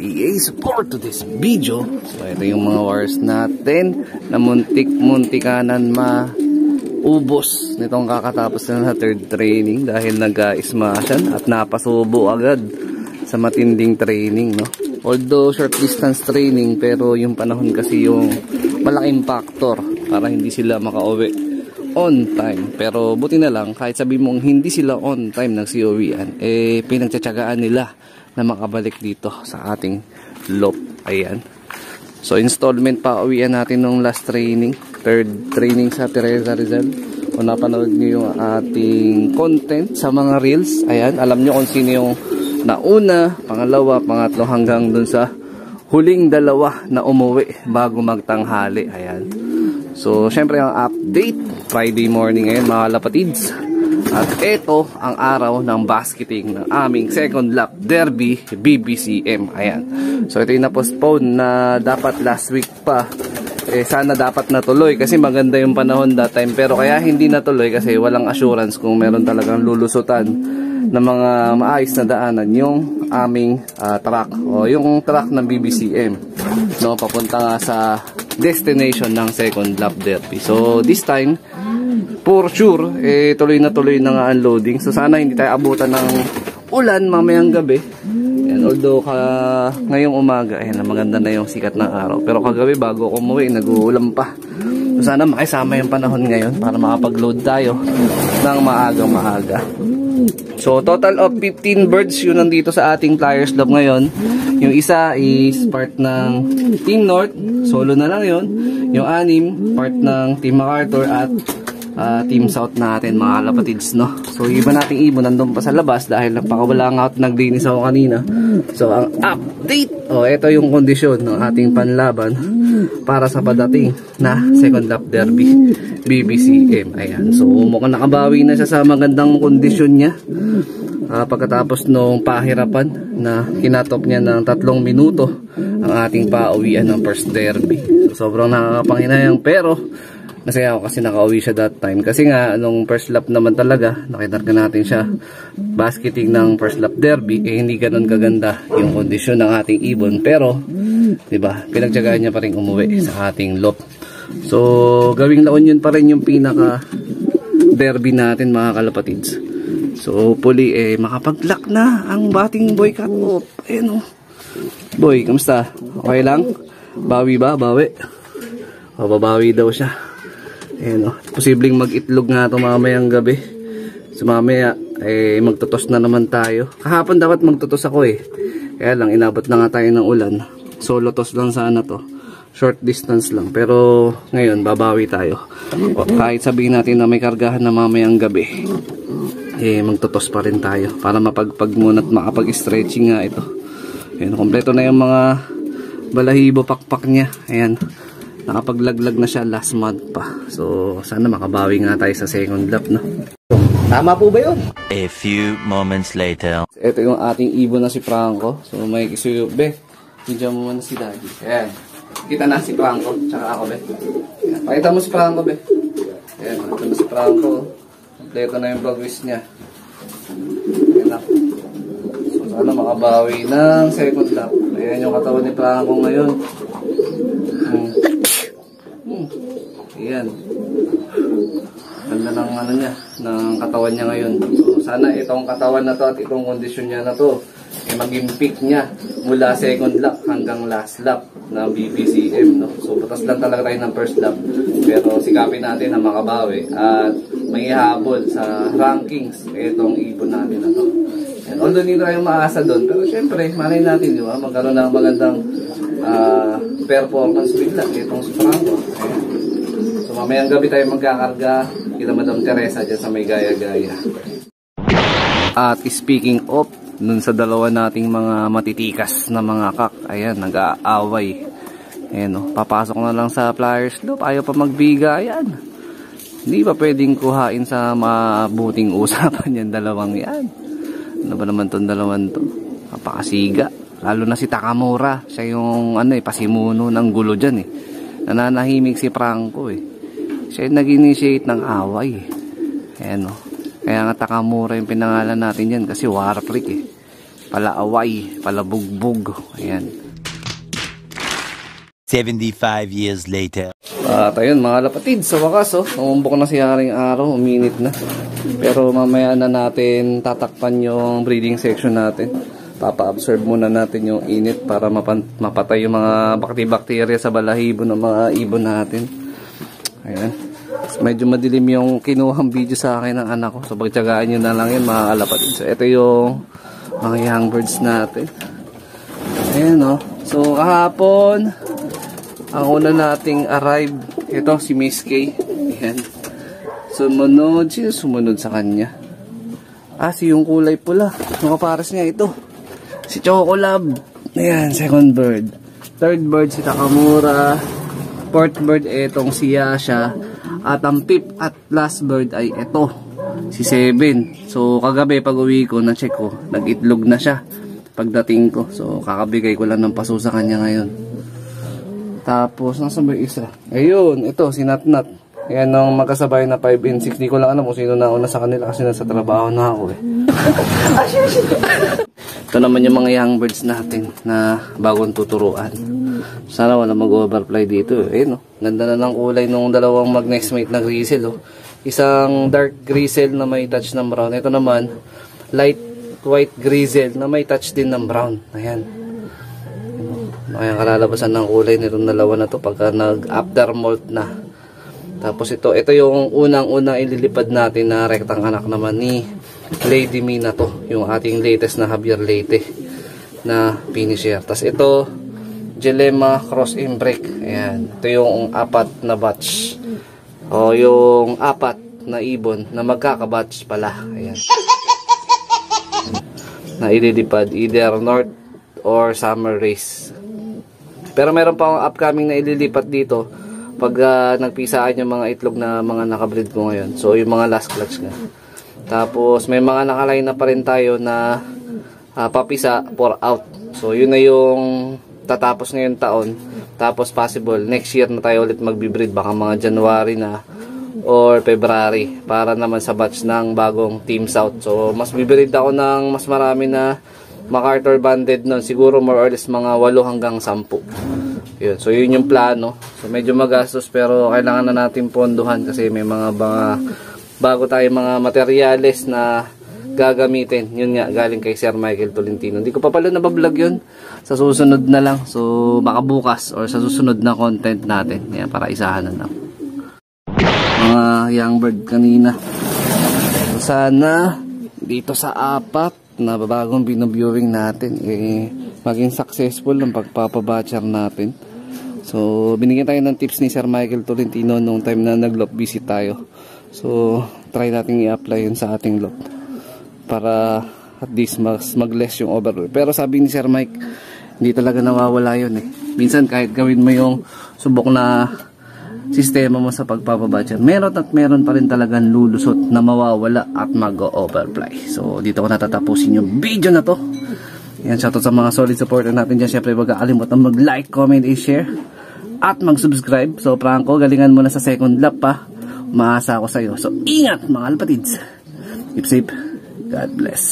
EA support to this video. So ito yung mga wires natin na muntik-muntikanan maubos nitong kakatapos na third training dahil nag-smashan at napasubo agad sa matinding training, no? Although short distance training, pero yung panahon kasi yung malaking factor para hindi sila makauwi on time. Pero buti na lang, kahit sabi mong hindi sila on time nag-COV-an, pinagtsatsagaan nila na makabalik dito sa ating loop. Ayan. So installment pa uwian natin nung last training, third training sa Teresa Rizal. Kung napanood nyo yung ating content sa mga reels, ayan, alam nyo kung sino yung nauna, pangalawa, pangatlo, hanggang dun sa huling dalawa na umuwi bago magtanghali. Ayan. So syempre ang update Friday morning ngayon mga kalapatids. At ito ang araw ng basketing ng aming second lap derby BBCM. Ayan. So ito yung na-postpone na dapat last week pa. Sana dapat natuloy kasi maganda yung panahon that time. Pero kaya hindi natuloy kasi walang assurance kung meron talagang lulusutan ng mga maayos na daanan yung aming track o yung track ng BBCM, no, papunta nga sa destination ng second lap derby. So this time for sure tuloy na nga ang loading. So sana hindi tayo abutan ng ulan mamayang gabi. And although ngayong umaga maganda na yung sikat ng araw, pero kagabi bago ako umuwi nag-uulan pa. So sana makisama yung panahon ngayon para makapag-load tayo ng maaga. So total of 15 birds yun nandito sa ating Flyers Lab ngayon. Yung isa is part ng Team North, solo na lang yun. Yung 6 part ng Team MacArthur at Team South natin mga kalapatids, no. So iba nating ibon nandun pa sa labas dahil napakawala nga at naglinis ako kanina. So ang update, ito yung kondisyon ng ating panlaban para sa padating na second lap derby BBCM. Ayan. So mukhang nakabawi na siya sa magandang kondisyon niya. Pagkatapos nung pahirapan na kinatop niya ng 3 minuto ang ating pauwian ng first derby. So sobrang nakakapanginayang, pero masaya ako kasi nakauwi siya that time. Kasi nga nung first lap naman talaga nakitarga natin siya basketing ng first lap derby, hindi ganun kaganda yung kondisyon ng ating ibon, pero diba pinagtyagaan niya pa rin umuwi sa ating loop. So gawing La Union pa rin yung pinaka derby natin mga kalapatids. So hopefully makapag-lock na ang bating boy cut off. Ayan, boy, kamusta? Okay lang? Bawi ba? Bawi? Babawi daw siya. Ayan, posibleng mag-itlog nga ito mamayang gabi. So mamaya magtutos na naman tayo. Kahapon dapat magtutos ako kaya lang inabot na nga tayo ng ulan. Solo toss lang sana to, short distance lang, pero ngayon babawi tayo. Kahit sabihin natin na may kargahan na mamayang gabi, magtutos pa rin tayo para mapagpag muna at makapag-stretching nga ito. Ayan, kompleto na yung mga balahibo pakpak niya. Ayan, nakapaglaglag na siya last month pa. So sana makabawi nga tayo sa second lap, no? Tama po ba yun? A few moments later. Ito yung ating ibon na si Franco. So may kisuyo, be, hindi mo muna si Daddy. Ayan, kita na si Franco tsaka ako, be. Ayan, pakita mo si Franco, be. Ayan, pakita mo si Franco. Kompleto na yung bagwis niya. Ayan na. So sana makabawi ng second lap. Ayan yung katawan ni Franco ngayon. Ayan. Ganda ng ano niya, ng katawan niya ngayon. So sana itong katawan na to at itong kondisyon niya na to maging peak niya mula second lap hanggang last lap na BBCM, no? So butas lang talaga tayo ng first lap, pero sikapin natin na makabawi at may habol sa rankings itong ibon natin na to. And although hindi tayo maasa doon, pero syempre malay natin, di ba, magkaroon ng magandang performance bigla itong si Franco. Ayan. So mamayang gabi tayo magkakarga kita Madam Teresa dyan sa may gaya-gaya. At speaking of nun sa dalawa nating mga matitikas na mga kak, ayan, nag-aaway. Ayan, papasok na lang sa Flyers Loop, ayaw pa magbiga. Ayan, hindi pa pwedeng kuhain sa mabuting usapan yan dalawang yan. Ano ba naman tong dalawan to? Napakasiga. Lalo na si Takamura, siya yung pasimuno ng gulo dyan nananahimik si Franco siya yung nag-initiate ng away Ayan, kaya nga Takamura yung pinangalan natin yan kasi war freak palaaway, palabugbog. Ayan. 75 years later. At ayun mga lapatid, sa wakas umumbok na si Haring Araw, uminit na. Pero mamaya na natin tatakpan yung breeding section natin. Papa-absorb muna natin yung init para mapatay yung mga bakterya sa balahibo ng mga ibon natin. Ayan. Medyo madilim yung kinuhang video sa akin ng anak ko. So pagtyagaan nyo na lang yun mga kalapatid. So ito yung mga young birds natin. Ayan o. So kahapon, ang una nating arrive, ito si Miss K. Ayan. Sumunod, sino sumunod sa kanya? Si yung kulay pula. Yung kapares niya ito. Si Chocolab. Ayan, second bird. Third bird si Takamura. Fourth bird itong si Yasha. At ang fifth at last bird ay ito, si Seven. So kagabi pag uwi ko, na-check ko, nag-itlog na siya pagdating ko. So kakabigay ko lang ng paso sa kanya ngayon. Tapos nasa ba isa? Ayun, ito si Natnat. Ayan ang magkasabay na 5 and 6. Di ko lang alam kung sino nauna sa kanila kasi nasa trabaho na ako eh. Ito naman yung mga young birds natin na bagong tuturuan. Sana wala mag-overfly dito. Ayun, ganda na ng kulay ng dalawang mag-next mate na grizzle. Isang dark grizzle na may touch ng brown. Ito naman, light white grizzle na may touch din ng brown. Ayan. Ayan, kalalabasan ng kulay nitong dalawa na to pagka nag-after molt na. Tapos ito yung unang-unang ililipad natin na rektang anak naman ni Lady Mina to. Yung ating latest na Javier Leyte na finisher. Tapos ito, Dilemma Cross Imbrek. Ayan. Ito yung apat na batch. O yung apat na ibon na magkakabatch pala. Ayan. Na ililipad either North or Summer Race. Pero meron pa akong upcoming na ililipat dito pag nagpisaan yung mga itlog na mga nakabreed ko ngayon. So yung mga last clutch nga. Tapos may mga nakaline na pa rin tayo na papisa for out. So yun na yung tatapos ngayong taon. Tapos possible next year na tayo ulit magbibreed. Baka mga January na or February para naman sa batch ng bagong Team South. So mas bibreed ako ng mas marami na MacArthur banded nun. Siguro more or less mga 8 hanggang 10. Yun. So yun yung plano. So medyo magastos pero kailangan na natin ponduhan kasi may mga bago tayo mga materyales na gagamitin. Yun nga galing kay Sir Michael Tolentino. Hindi ko pa pala nabablog yun. Sa susunod na lang. So baka bukas or sa susunod na content natin. Yan, para isahan na lang. Mga young bird kanina. So, sana dito sa apat na bagong binoviewing natin maging successful ang pagpapabatcher natin. So binigyan tayo ng tips ni Sir Michael Tolentino nung time na nag-loft visit tayo. So try natin i-apply yun sa ating loft para at least mag-less yung overload. Pero sabi ni Sir Mike, hindi talaga nawawala yun eh. Minsan kahit gawin mo yung subok na sistema mo sa pagpapabatcher, meron pa rin talagang lulusot na mawawala at mag-overfly. So dito ko natatapusin yung video na to. Yan, shoutout sa mga solid supporter natin dyan. Siyempre wag kalimutan mag-like, comment, share at mag-subscribe. So Franco, galingan mo na sa second lap pa. Umaasa ako sa'yo. So ingat mga kalapatids. Keep safe. God bless.